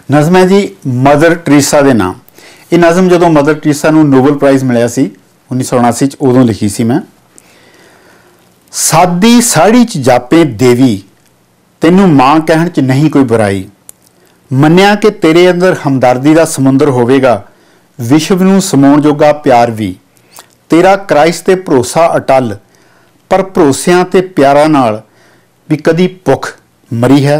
नज़म है जी mother Teresa के नाम। ये नज़म जो मदर टेरेसा नूं नोबल प्राइज़ मिलिया सी 1979 च, उदों लिखी सी मैं। सादी साड़ी च जापे देवी, तैनूं मां कहण च नहीं कोई बुराई। मन्निया कि तेरे अंदर हमदर्दी का समुंदर होवेगा, विश्व नूं समाउण जोगा प्यार भी। तेरा क्राइस्ट ते भरोसा अटल, पर भरोसिਆਂ ते प्यारां नाल भी कदी भुख मरी है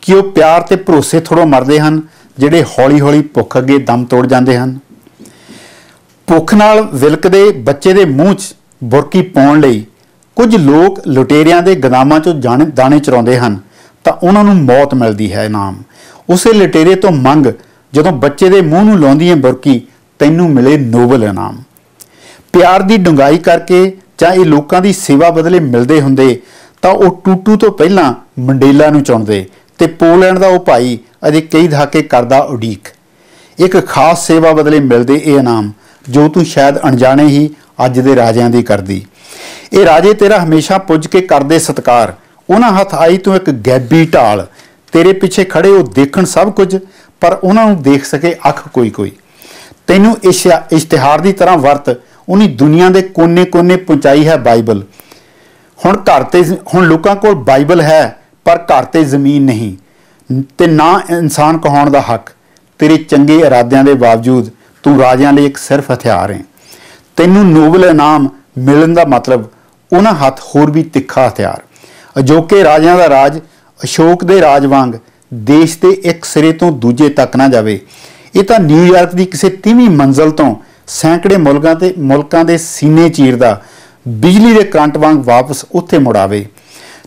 कि वह प्यार ते भरोसे थोड़ों मरदे हैं, जिहड़े हौली हौली भुख अगे दम तोड़ जाते हैं। भुख नाल विलकदे बच्चे दे मूँह च बुरकी पाउण लई कुछ लोग लुटेरियां दे गोदामां चों दाणे चुराउंदे हन, तां उन्हां नूं मौत मिलदी है इनाम। उसे लुटेरे तो मंग जदों बच्चे दे मूँह नूं लाउंदी है बुरकी, तैनूं मिले नोबल इनाम। प्यार की डुंगाई करके चाहे लोगों की सेवा बदले मिलते होंदे तो वह टूटू तो पहला मंडेला नूं चुनदे ते पोलैंड का वह भाई अजे कई दहाके करदा उडीक। एक खास सेवा बदले मिलते ये इनाम, जो तू शायद अणजाणे ही अज दे राजिਆਂ दी करदी। ये राजे तेरा हमेशा पुज के करदे सत्कार, उन्हां हथ आई तू एक गैबी ढाल। तेरे पिछे खड़े वो देखण सब कुछ, पर उन्हां नूं देख सके अख कोई कोई। तैनूं इश्तिहार की तरह वरत उन्हीं दुनिया के कोने कोने पहुँचाई है बाइबल। हुण लोकां कोल बाइबल है, पर घर ते जमीन नहीं ते ना इंसान कहाउण दा हक। तेरे चंगे इरादियां दे बावजूद तू राजिਆਂ ਲਈ एक सिर्फ हथियार है। तैनूं नोबल इनाम मिलण दा मतलब उन्हां हथ होर भी तिखा हथियार। अजोके राजिਆਂ दा राज अशोक दे राज वांग देश के एक सिरे तो दूजे तक ना जावे। ये तो न्यूयॉर्क की किसी 30वीं मंजिल तो सैकड़े मुल्कां दे सीने चीरदा बिजली के करंट वांग वापस उत्थे मुड़ आवे।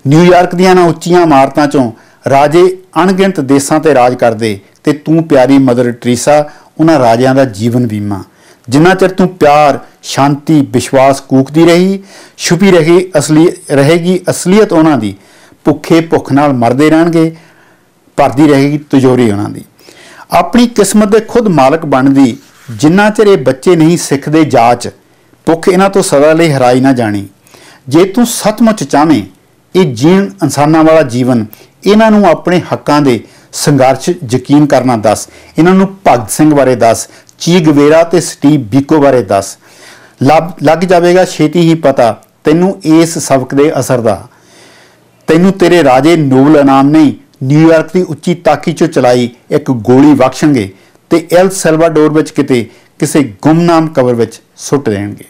न्यूयॉर्क दीआं ना उच्चियां इमारतां चों राजे अणगिणत देशां ते राज करदे, ते तू प्यारी मदर टेरेसा उन्हां राजिਆਂ दा जीवन बीमा। जिन्ना चिर तू प्यार शांति विश्वास कूकदी रही, छुपी रहेगी असलीयत उन्हां दी। भुखे भुख नाल मरदे रहणगे, भरदी रहेगी तिजोरी उन्हां दी। अपनी किस्मत के खुद मालक बनदी जिन्ना चिर ये बच्चे नहीं सिखते जाच, भुख इन्हां तो सदा लई हराई ना जानी। जे तू सचमुच चाहें ये जीण इंसानां वाला जीवन, इन्हां नूं अपने हक्कां दे संघर्ष यकीन करना दस। इन्हां नूं भगत सिंह बारे दस, ची गवेरा ते स्टीव बीको बारे दस। लग जाएगा छेती ही पता तैनूं इस सबक दे असर दा। तैनूं तेरे राजे नोबल इनाम नहीं, न्यूयॉर्क की उच्ची ताकी चो चलाई एक गोली बख्शणगे ते एल सैल्वाडोर विच किते किसी गुमनाम कबर विच सुट देणगे।